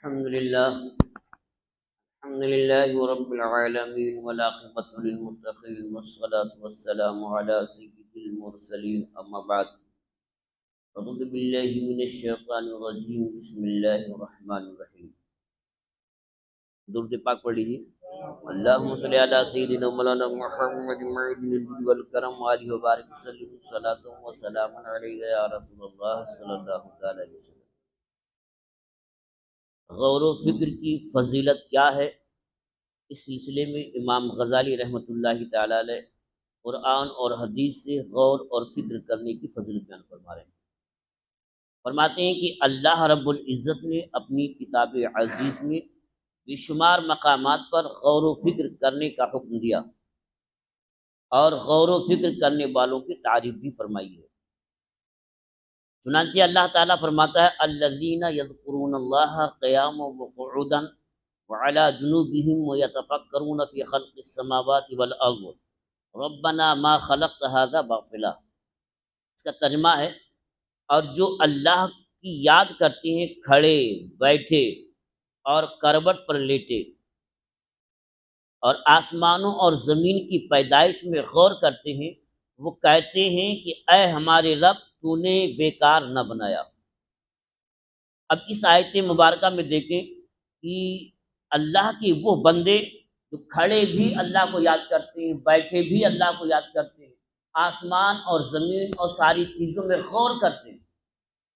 الحمد لله الحمد لله رب العالمين والعاقبة للمتقين والصلاة والسلام على سيد المرسلين أما بعد أعوذ بالله من الشيطان الرجيم بسم الله الرحمن الرحيم. درود پاک پڑھ لیجیے. اللهم صل على سيدنا مولانا محمد معدن الجود والكرم وآله وبارك وسلم صلاة وسلام عليك يا رسول الله صلى الله عليه وسلم. غور و فکر کی فضیلت کیا ہے؟ اس سلسلے میں امام غزالی رحمۃ اللہ تعالی علیہ قرآن اور حدیث سے غور اور فکر کرنے کی فضیلت بیان فرما رہے ہیں. فرماتے ہیں کہ اللہ رب العزت نے اپنی کتاب عزیز میں بے شمار مقامات پر غور و فکر کرنے کا حکم دیا اور غور و فکر کرنے والوں کی تعریف بھی فرمائی ہے. چنانچہ اللہ تعالیٰ فرماتا ہے الذین یذکرون اللہ قیاما وقعودا وعلی جنوبہم ویتفکرون فی خلق السماوات والارض ربنا ما خلقت ھذا باطلا. اس کا ترجمہ ہے اور جو اللہ کی یاد کرتے ہیں کھڑے بیٹھے اور کروٹ پر لیٹے اور آسمانوں اور زمین کی پیدائش میں غور کرتے ہیں وہ کہتے ہیں کہ اے ہمارے رب تو نے بیکار نہ بنایا. اب اس آیت مبارکہ میں دیکھیں کہ اللہ کے وہ بندے جو کھڑے بھی اللہ کو یاد کرتے ہیں بیٹھے بھی اللہ کو یاد کرتے ہیں آسمان اور زمین اور ساری چیزوں میں غور کرتے ہیں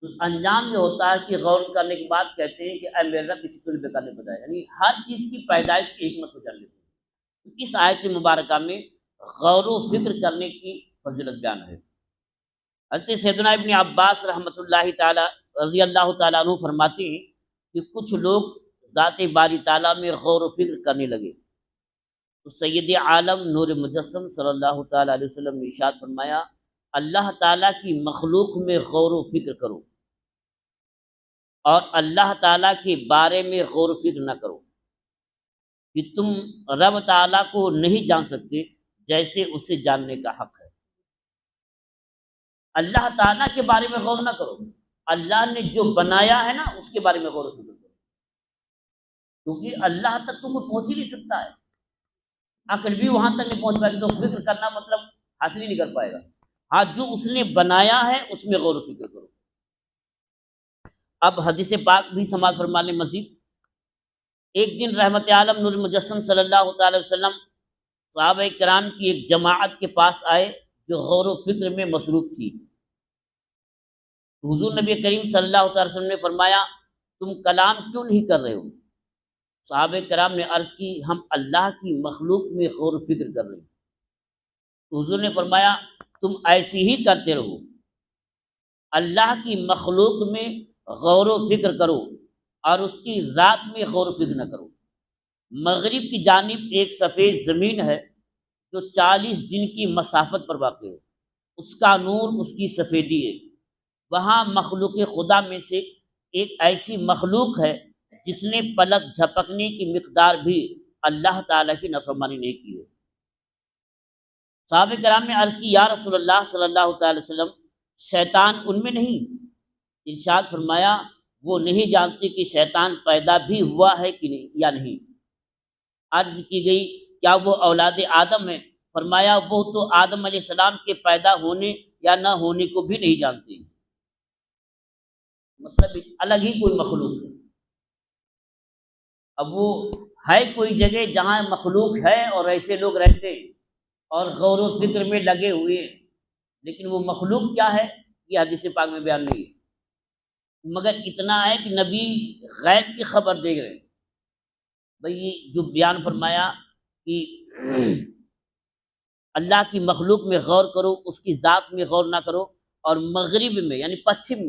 تو انجام یہ ہوتا ہے کہ غور کرنے کے بعد کہتے ہیں کہ اے میرے رب کسی تو نے بیکار نہیں بنایا. یعنی ہر چیز کی پیدائش کی حکمت کو جان لیتے ہیں. اس آیت مبارکہ میں غور و فکر کرنے کی فضیلت بیان ہے. حضرت سیدنا ابن عباس رحمۃ اللہ تعالی رضی اللہ تعالیٰ عنہ فرماتے ہیں کہ کچھ لوگ ذات باری تعالیٰ میں غور و فکر کرنے لگے تو سید عالم نور مجسم صلی اللہ تعالیٰ علیہ وسلم نے ارشاد فرمایا اللہ تعالیٰ کی مخلوق میں غور و فکر کرو اور اللہ تعالیٰ کے بارے میں غور و فکر نہ کرو کہ تم رب تعالیٰ کو نہیں جان سکتے جیسے اسے جاننے کا حق ہے. اللہ تعالیٰ کے بارے میں غور نہ کرو, اللہ نے جو بنایا ہے نا اس کے بارے میں غور و فکر کرو کیونکہ اللہ تک تو کوئی پہنچ ہی نہیں سکتا ہے. عقل بھی وہاں تک نہیں پہنچ پائے گی تو فکر کرنا مطلب حاصل ہی نہیں کر پائے گا. ہاں جو اس نے بنایا ہے اس میں غور و فکر کرو. اب حدیث پاک بھی سماعت فرما لیں مزید. ایک دن رحمت عالم نور مجسم صلی اللہ تعالی وسلم صحابہ کرام کی ایک جماعت کے پاس آئے جو غور و فکر میں مصروف تھی. حضور نبی کریم صلی اللہ تعالی وسلم نے فرمایا تم کلام کیوں نہیں کر رہے ہو؟ صحابہ کرام نے عرض کی ہم اللہ کی مخلوق میں غور و فکر کر رہے ہیں. حضور نے فرمایا تم ایسی ہی کرتے رہو, اللہ کی مخلوق میں غور و فکر کرو اور اس کی ذات میں غور و فکر نہ کرو. مغرب کی جانب ایک سفید زمین ہے جو 40 دن کی مسافت پر واقع ہے. اس کا نور اس کی سفیدی ہے. وہاں مخلوق خدا میں سے ایک ایسی مخلوق ہے جس نے پلک جھپکنے کی مقدار بھی اللہ تعالیٰ کی نافرمانی نہیں کی ہے. صحابہ کرام نے عرض کی یا رسول اللہ صلی اللہ تعالی وسلم شیطان ان میں نہیں؟ ارشاد فرمایا وہ نہیں جانتے کہ شیطان پیدا بھی ہوا ہے کہ نہیں یا نہیں. عرض کی گئی کیا وہ اولاد آدم ہے؟ فرمایا وہ تو آدم علیہ السلام کے پیدا ہونے یا نہ ہونے کو بھی نہیں جانتے. مطلب الگ ہی کوئی مخلوق ہے. اب وہ ہے کوئی جگہ جہاں مخلوق ہے اور ایسے لوگ رہتے ہیں اور غور و فکر میں لگے ہوئے ہیں, لیکن وہ مخلوق کیا ہے یہ حدیث پاک میں بیان نہیں ہے. مگر اتنا ہے کہ نبی غیب کی خبر دے رہے ہیں. بھئی جو بیان فرمایا کہ اللہ کی مخلوق میں غور کرو, اس کی ذات میں غور نہ کرو, اور مغرب میں یعنی پچھم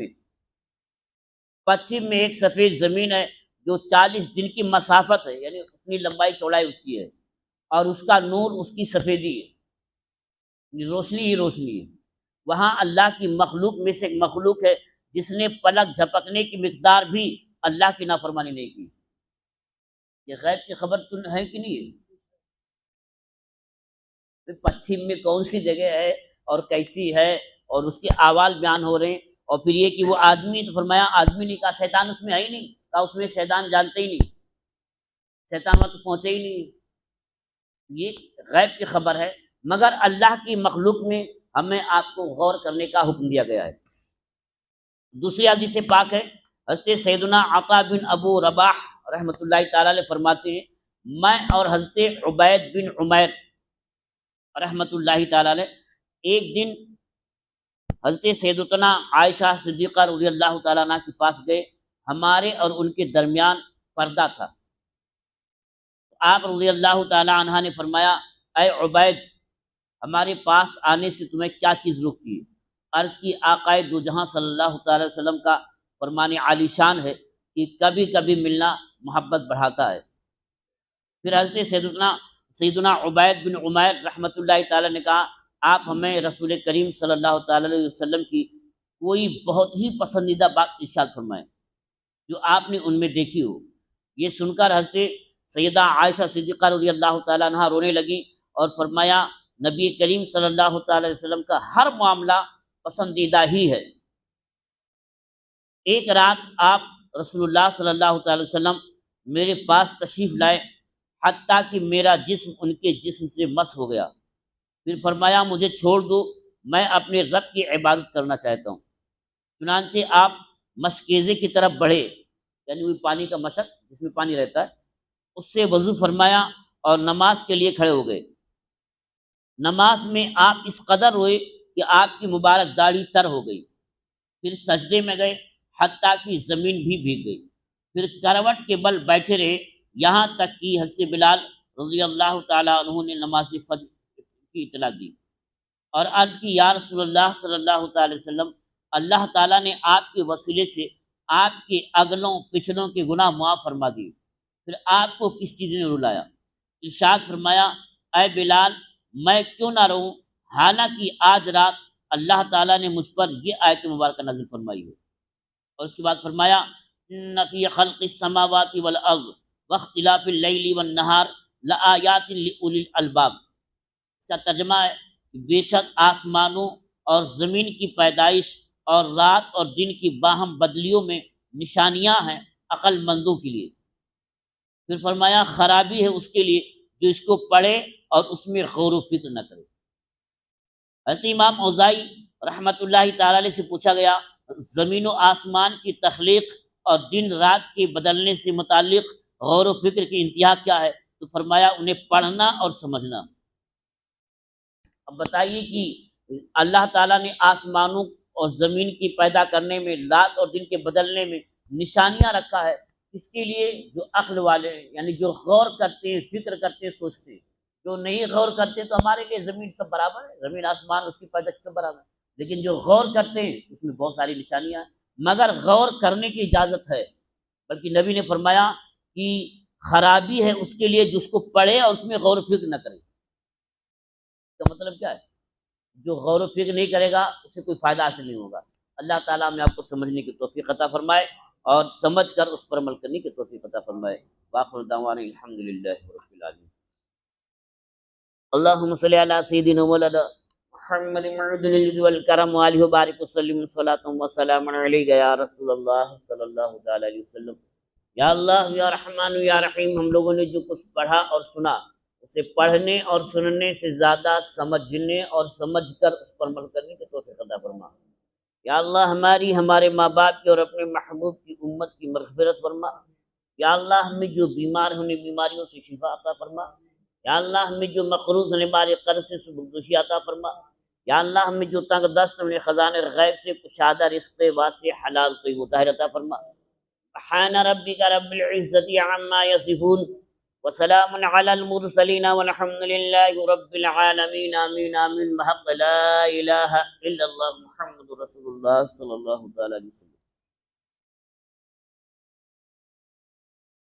میں ایک سفید زمین ہے جو 40 دن کی مسافت ہے, یعنی اتنی لمبائی چوڑائی اس کی ہے, اور اس کا نور اس کی سفیدی ہے, روشنی ہی روشنی ہے. وہاں اللہ کی مخلوق میں سے ایک مخلوق ہے جس نے پلک جھپکنے کی مقدار بھی اللہ کی نافرمانی نہیں کی. یہ غیب کی خبر تو ہے کہ نہیں ہے؟ پچھم میں کون سی جگہ ہے اور کیسی ہے اور اس کے احوال بیان ہو رہے ہیں, اور پھر یہ کہ وہ آدمی, تو فرمایا آدمی نہیں کہا, شیطان اس میں ہے ہی نہیں. کہا اس میں شیطان جانتے ہی نہیں، شیطان وہاں تو پہنچے ہی نہیں، یہ غیب کی خبر ہے، مگر اللہ کی مخلوق میں ہمیں آپ کو غور کرنے کا حکم دیا گیا ہے۔ دوسری حدیث پاک ہے، حضرت سیدنا عطا بن ابو رباح رحمۃ اللہ تعالی علیہ فرماتے ہیں، میں اور حضرت عبید بن عمیر رحمۃ اللہ تعالی علیہ ایک دن حضرت سیدتنا عائشہ صدیقہ رضی اللہ تعالیٰ عنہ کے پاس گئے، ہمارے اور ان کے درمیان پردہ تھا۔ آپ رضی اللہ تعالیٰ عنہ نے فرمایا، اے عبید، ہمارے پاس آنے سے تمہیں کیا چیز روکتی ہے؟ عرض کی، آقائے دو جہاں صلی اللہ تعالی وسلم کا فرمان عالی شان ہے کہ کبھی کبھی ملنا محبت بڑھاتا ہے۔ پھر حضرت سیدنا عبید بن عمیر رحمۃ اللہ تعالیٰ نے کہا، آپ ہمیں رسول کریم صلی اللہ تعالی علیہ وسلم کی کوئی بہت ہی پسندیدہ بات ارشاد فرمائیں جو آپ نے ان میں دیکھی ہو۔ یہ سن کر حضرت سیدہ عائشہ صدیقہ رضی اللہ تعالیٰ عنہ رونے لگی اور فرمایا، نبی کریم صلی اللہ تعالی علیہ وسلم کا ہر معاملہ پسندیدہ ہی ہے۔ ایک رات آپ رسول اللہ صلی اللہ تعالی وسلم میرے پاس تشریف لائے، حتیٰ کہ میرا جسم ان کے جسم سے مس ہو گیا۔ پھر فرمایا، مجھے چھوڑ دو، میں اپنے رب کی عبادت کرنا چاہتا ہوں۔ چنانچہ آپ مشکیزے کی طرف بڑھے، یعنی وہی پانی کا مشق جس میں پانی رہتا ہے، اس سے وضو فرمایا اور نماز کے لیے کھڑے ہو گئے۔ نماز میں آپ اس قدر روئے کہ آپ کی مبارک داڑھی تر ہو گئی، پھر سجدے میں گئے حتیٰ کہ زمین بھی بھیگ گئی، پھر کروٹ کے بل بیٹھے رہے یہاں تک کہ حضرت بلال رضی اللہ تعالیٰ عنہ نے نماز فجر کی اطلاع دی اور عرض کی، یا رسول اللہ صلی اللہ تعالی وسلم، اللہ تعالیٰ نے آپ کے وسیلے سے آپ کے اگلوں پچھلوں کے گناہ معاف فرما دیے، پھر آپ کو کس چیز نے رلایا؟ ارشاد فرمایا، اے بلال، میں کیوں نہ رہوں حالانکہ آج رات اللہ تعالیٰ نے مجھ پر یہ آیت مبارکہ نازل فرمائی ہے۔ اور اس کے بعد فرمایا، ان فی خلق السماوات والارض واختلاف اللیل والنہار لآیات لأولی الالباب۔ اس کا ترجمہ ہے کہ بے شک آسمانوں اور زمین کی پیدائش اور رات اور دن کی باہم بدلیوں میں نشانیاں ہیں عقل مندوں کے لیے۔ پھر فرمایا، خرابی ہے اس کے لیے جو اس کو پڑھے اور اس میں غور و فکر نہ کرے۔ حضرت امام اوزاعی رحمۃ اللہ تعالی علیہ سے پوچھا گیا، زمین و آسمان کی تخلیق اور دن رات کے بدلنے سے متعلق غور و فکر کی انتہا کیا ہے؟ تو فرمایا، انہیں پڑھنا اور سمجھنا۔ اب بتائیے کہ اللہ تعالیٰ نے آسمانوں اور زمین کی پیدا کرنے میں، رات اور دن کے بدلنے میں نشانیاں رکھا ہے، اس کے لیے جو عقل والے ہیں، یعنی جو غور کرتے ہیں، فکر کرتے ہیں، سوچتے ہیں۔ جو نہیں غور کرتے تو ہمارے لیے زمین سب برابر ہے، زمین آسمان اس کی پیدائش سب برابر ہے، لیکن جو غور کرتے ہیں اس میں بہت ساری نشانیاں ہیں، مگر غور کرنے کی اجازت ہے۔ بلکہ نبی نے فرمایا کہ خرابی ہے اس کے لیے جو اس کو پڑھے اور اس میں غور و فکر نہ کرے۔ اس کا مطلب کیا ہے؟ جو غور و فکر نہیں کرے گا اسے کوئی فائدہ حاصل نہیں ہوگا۔ اللہ تعالیٰ ہمیں آپ کو سمجھنے کی توفیق عطا فرمائے اور سمجھ کر اس پر عمل کرنے کی توفیق عطا فرمائے۔ وآخر دعوانا الحمدللہ رب العالمین۔ اللہم صلی علی سیدنا مولانا محمد معدن الجود والکرم وآلہ وبارک وسلم صلاۃ وسلام علیک یا رسول اللہ صلی اللہ تعالی علیہ وسلم۔ یا اللہ یا رحمان یا رحیم، ہم لوگوں نے جو کچھ پڑھا اور سنا اسے پڑھنے اور سننے سے زیادہ سمجھنے اور سمجھ کر اس پر عمل کرنے کی توفیق عطا فرما۔ یا اللہ ہماری، ہمارے ماں باپ کی اور اپنے محبوب کی امت کی مغفرت فرما۔ یا اللہ ہمیں جو بیمار ہونے بیماریوں سے شفا عطا فرما۔ یا اللہ ہمیں جو مقروض ہونے والے قرض سے سبکدوشی عطا فرما۔ یا اللہ ہمیں جو تنگ دست ہونے خزانے غیب سے کشادہ رزق واسع حلال طیب و طاہر عطا فرما۔ سبحان ربک رب العزت عما یصفون وسلام علی المرسلین والحمد للہ رب العالمین۔ آمین آمین بحق لا الہ الا اللہ محمد رسول اللہ صلی اللہ تعالی علیہ وسلم۔